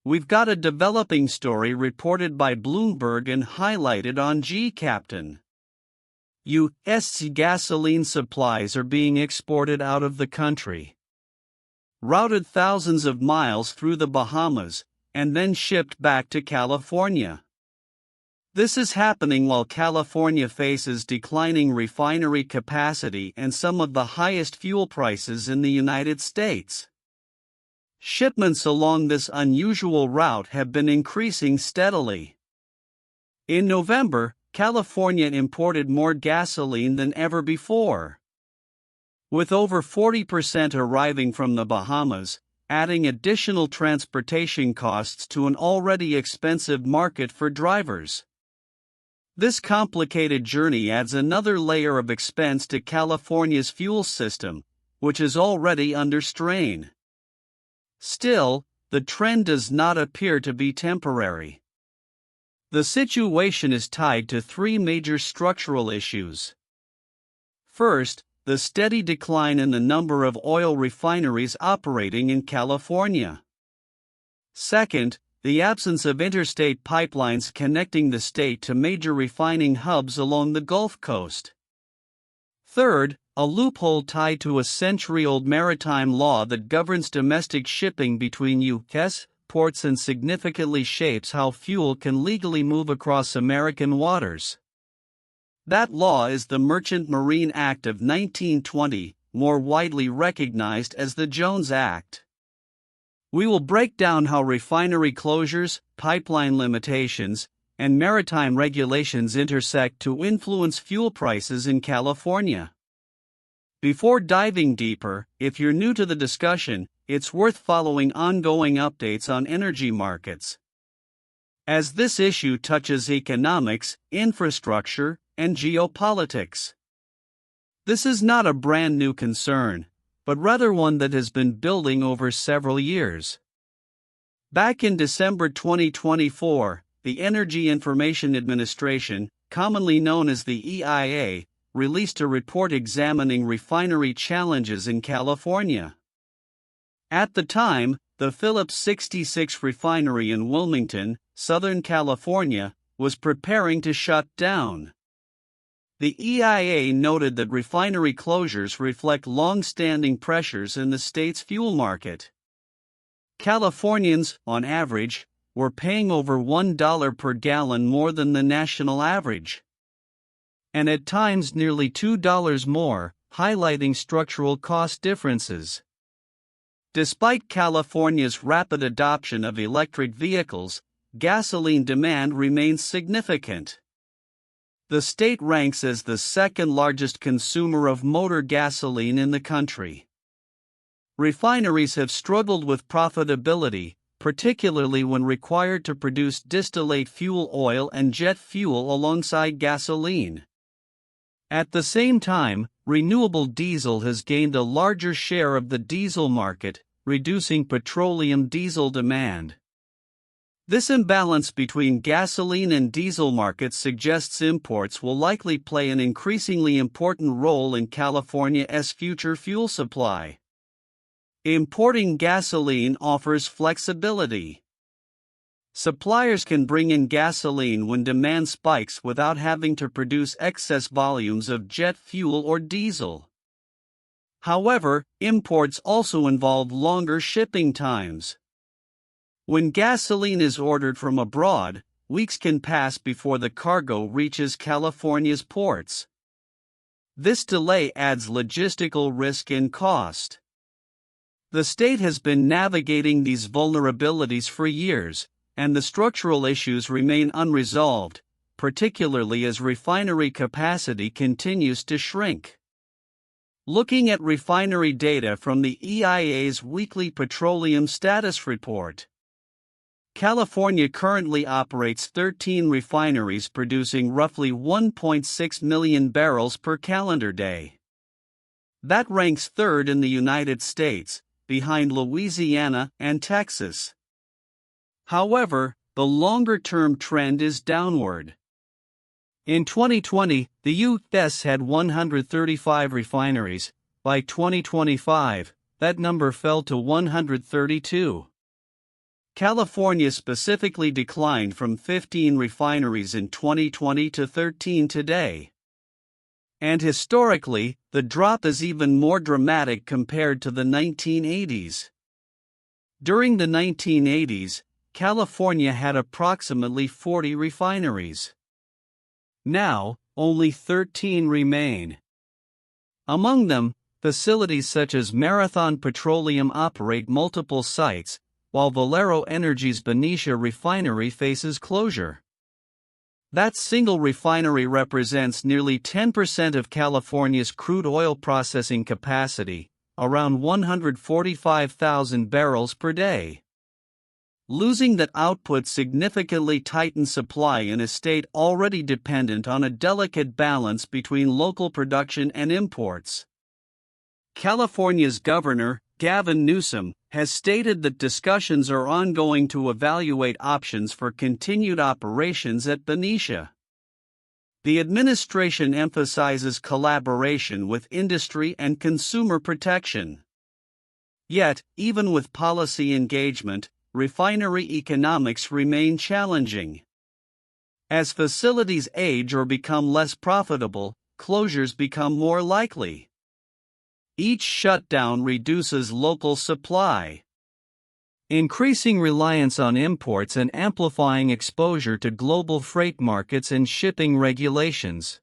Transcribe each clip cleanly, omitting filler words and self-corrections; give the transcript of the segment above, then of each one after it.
We've got a developing story reported by Bloomberg and highlighted on G-Captain. U.S. gasoline supplies are being exported out of the country, routed thousands of miles through the Bahamas, and then shipped back to California. This is happening while California faces declining refinery capacity and some of the highest fuel prices in the United States. Shipments along this unusual route have been increasing steadily. In November, California imported more gasoline than ever before, with over 40% arriving from the Bahamas, adding additional transportation costs to an already expensive market for drivers. This complicated journey adds another layer of expense to California's fuel system, which is already under strain. Still, the trend does not appear to be temporary. The situation is tied to three major structural issues. First, the steady decline in the number of oil refineries operating in California. Second, the absence of interstate pipelines connecting the state to major refining hubs along the Gulf Coast. Third, a loophole tied to a century-old maritime law that governs domestic shipping between U.S. ports and significantly shapes how fuel can legally move across American waters. That law is the Merchant Marine Act of 1920, more widely recognized as the Jones Act. We will break down how refinery closures, pipeline limitations, and maritime regulations intersect to influence fuel prices in California. Before diving deeper, if you're new to the discussion, it's worth following ongoing updates on energy markets, as this issue touches economics, infrastructure, and geopolitics. This is not a brand new concern, but rather one that has been building over several years. Back in December 2024, the Energy Information Administration, commonly known as the EIA, released a report examining refinery challenges in California. At the time, the Phillips 66 refinery in Wilmington, Southern California, was preparing to shut down. The EIA noted that refinery closures reflect long-standing pressures in the state's fuel market. Californians, on average, were paying over $1 per gallon more than the national average, and at times nearly $2 more, highlighting structural cost differences. Despite California's rapid adoption of electric vehicles, gasoline demand remains significant. The state ranks as the second largest consumer of motor gasoline in the country. Refineries have struggled with profitability, particularly when required to produce distillate fuel oil and jet fuel alongside gasoline. At the same time, renewable diesel has gained a larger share of the diesel market, reducing petroleum diesel demand. This imbalance between gasoline and diesel markets suggests imports will likely play an increasingly important role in California's future fuel supply. Importing gasoline offers flexibility. Suppliers can bring in gasoline when demand spikes without having to produce excess volumes of jet fuel or diesel. However, imports also involve longer shipping times. When gasoline is ordered from abroad, weeks can pass before the cargo reaches California's ports. This delay adds logistical risk and cost. The state has been navigating these vulnerabilities for years, and the structural issues remain unresolved, particularly as refinery capacity continues to shrink. Looking at refinery data from the EIA's weekly petroleum status report, California currently operates 13 refineries producing roughly 1.6 million barrels per calendar day. That ranks third in the United States, behind Louisiana and Texas. However, the longer-term trend is downward. In 2020, the U.S. had 135 refineries. By 2025, that number fell to 132. California specifically declined from 15 refineries in 2020 to 13 today. And historically, the drop is even more dramatic compared to the 1980s. During the 1980s, California had approximately 40 refineries. Now, only 13 remain. Among them, facilities such as Marathon Petroleum operate multiple sites, while Valero Energy's Benicia refinery faces closure. That single refinery represents nearly 10% of California's crude oil processing capacity, around 145,000 barrels per day. Losing that output significantly tightens supply in a state already dependent on a delicate balance between local production and imports. California's Governor, Gavin Newsom, has stated that discussions are ongoing to evaluate options for continued operations at Benicia. The administration emphasizes collaboration with industry and consumer protection. Yet, even with policy engagement, refinery economics remain challenging. As facilities age or become less profitable, closures become more likely. Each shutdown reduces local supply, increasing reliance on imports and amplifying exposure to global freight markets and shipping regulations.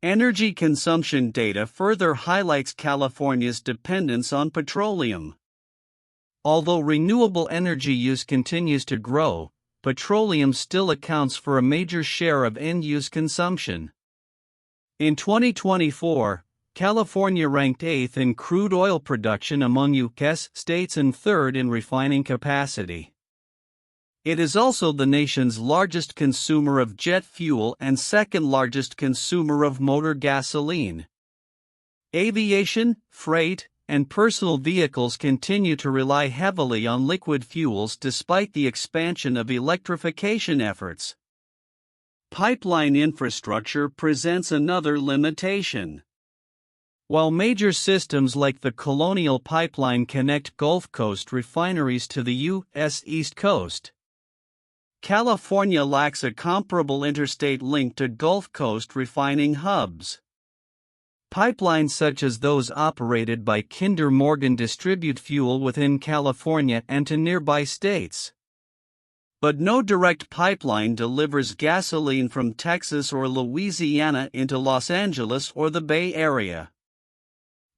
Energy consumption data further highlights California's dependence on petroleum. Although renewable energy use continues to grow, petroleum still accounts for a major share of end-use consumption. In 2024, California ranked 8th in crude oil production among U.S. states and 3rd in refining capacity. It is also the nation's largest consumer of jet fuel and second largest consumer of motor gasoline. Aviation, freight, and personal vehicles continue to rely heavily on liquid fuels despite the expansion of electrification efforts. Pipeline infrastructure presents another limitation. While major systems like the Colonial Pipeline connect Gulf Coast refineries to the U.S. East Coast, California lacks a comparable interstate link to Gulf Coast refining hubs. Pipelines such as those operated by Kinder Morgan distribute fuel within California and to nearby states. But no direct pipeline delivers gasoline from Texas or Louisiana into Los Angeles or the Bay Area.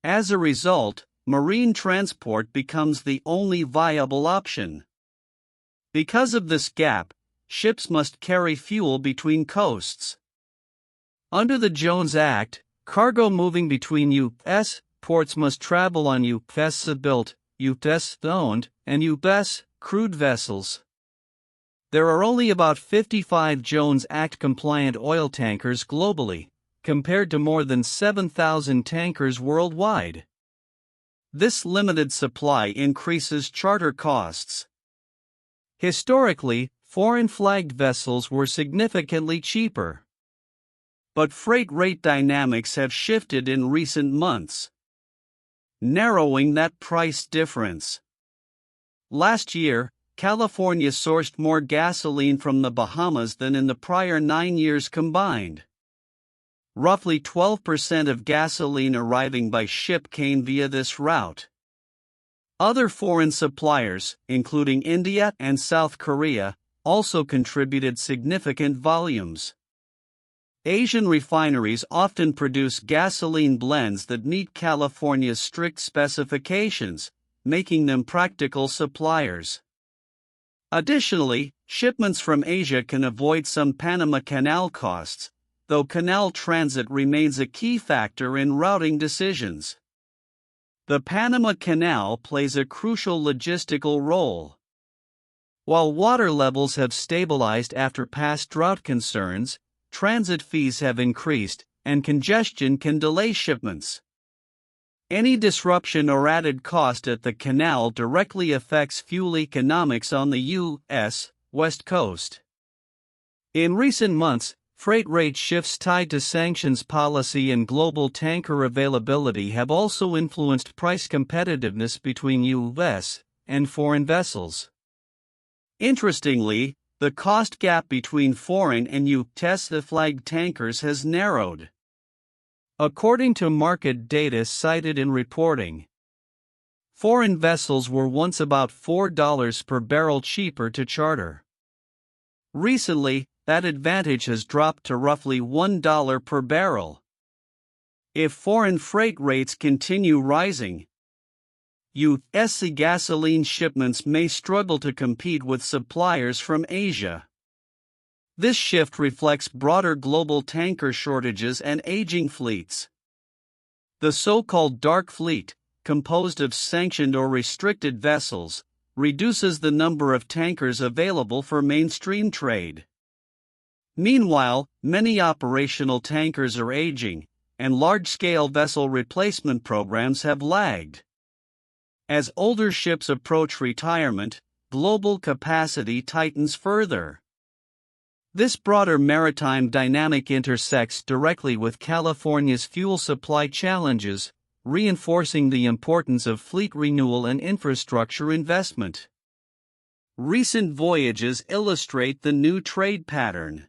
As a result, marine transport becomes the only viable option. Because of this gap, ships must carry fuel between coasts. Under the Jones Act, cargo moving between U.S. ports must travel on U.S.-built, U.S.-owned, and U.S. crude vessels. There are only about 55 Jones Act-compliant oil tankers globally, compared to more than 7,000 tankers worldwide. This limited supply increases charter costs. Historically, foreign-flagged vessels were significantly cheaper. But freight rate dynamics have shifted in recent months, narrowing that price difference. Last year, California sourced more gasoline from the Bahamas than in the prior 9 years combined. Roughly 12% of gasoline arriving by ship came via this route. Other foreign suppliers, including India and South Korea, also contributed significant volumes. Asian refineries often produce gasoline blends that meet California's strict specifications, making them practical suppliers. Additionally, shipments from Asia can avoid some Panama Canal costs, though canal transit remains a key factor in routing decisions. The Panama Canal plays a crucial logistical role. While water levels have stabilized after past drought concerns, transit fees have increased, and congestion can delay shipments. Any disruption or added cost at the canal directly affects fuel economics on the U.S. West Coast. In recent months, freight rate shifts tied to sanctions policy and global tanker availability have also influenced price competitiveness between U.S. and foreign vessels. Interestingly, the cost gap between foreign and U.S. flagged tankers has narrowed. According to market data cited in reporting, foreign vessels were once about $4 per barrel cheaper to charter. Recently, that advantage has dropped to roughly $1 per barrel. If foreign freight rates continue rising, U.S. gasoline shipments may struggle to compete with suppliers from Asia. This shift reflects broader global tanker shortages and aging fleets. The so-called dark fleet, composed of sanctioned or restricted vessels, reduces the number of tankers available for mainstream trade. Meanwhile, many operational tankers are aging, and large-scale vessel replacement programs have lagged. As older ships approach retirement, global capacity tightens further. This broader maritime dynamic intersects directly with California's fuel supply challenges, reinforcing the importance of fleet renewal and infrastructure investment. Recent voyages illustrate the new trade pattern.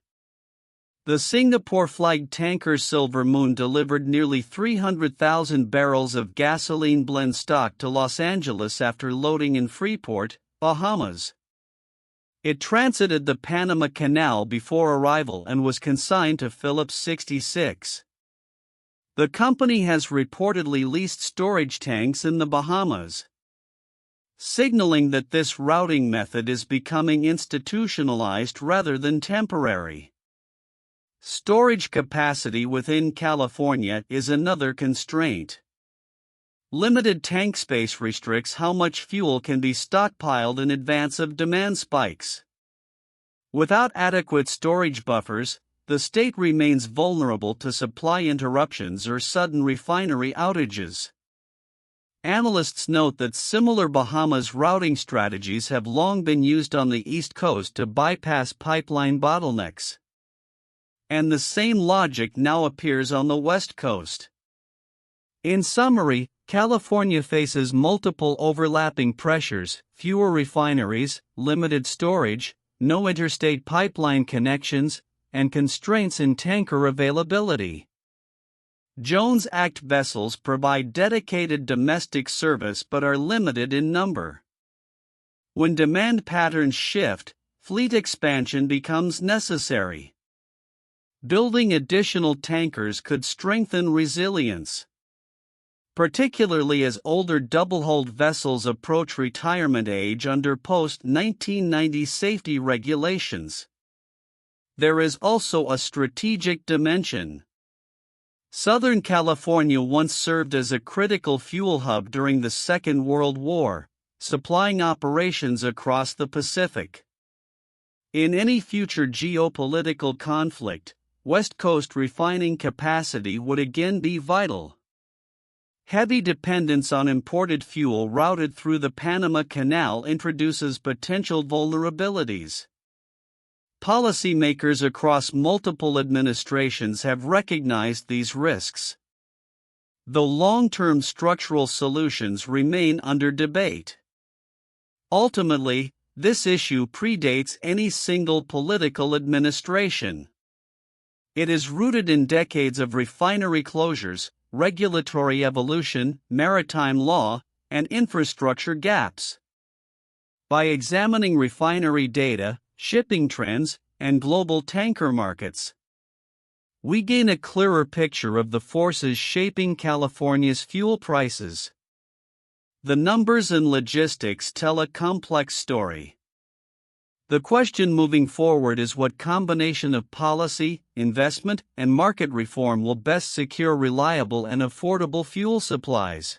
The Singapore-flagged tanker Silver Moon delivered nearly 300,000 barrels of gasoline blend stock to Los Angeles after loading in Freeport, Bahamas. It transited the Panama Canal before arrival and was consigned to Phillips 66. The company has reportedly leased storage tanks in the Bahamas, signaling that this routing method is becoming institutionalized rather than temporary. Storage capacity within California is another constraint. Limited tank space restricts how much fuel can be stockpiled in advance of demand spikes. Without adequate storage buffers, the state remains vulnerable to supply interruptions or sudden refinery outages. Analysts note that similar Bahamas routing strategies have long been used on the East Coast to bypass pipeline bottlenecks. And the same logic now appears on the West Coast. In summary, California faces multiple overlapping pressures: fewer refineries, limited storage, no interstate pipeline connections, and constraints in tanker availability. Jones Act vessels provide dedicated domestic service but are limited in number. When demand patterns shift, fleet expansion becomes necessary. Building additional tankers could strengthen resilience, particularly as older double-hulled vessels approach retirement age under post-1990 safety regulations. There is also a strategic dimension. Southern California once served as a critical fuel hub during the Second World War, supplying operations across the Pacific. In any future geopolitical conflict, West Coast refining capacity would again be vital. Heavy dependence on imported fuel routed through the Panama Canal introduces potential vulnerabilities. Policymakers across multiple administrations have recognized these risks, though long-term structural solutions remain under debate. Ultimately, this issue predates any single political administration. It is rooted in decades of refinery closures, regulatory evolution, maritime law, and infrastructure gaps. By examining refinery data, shipping trends, and global tanker markets, we gain a clearer picture of the forces shaping California's fuel prices. The numbers and logistics tell a complex story. The question moving forward is what combination of policy, investment, and market reform will best secure reliable and affordable fuel supplies.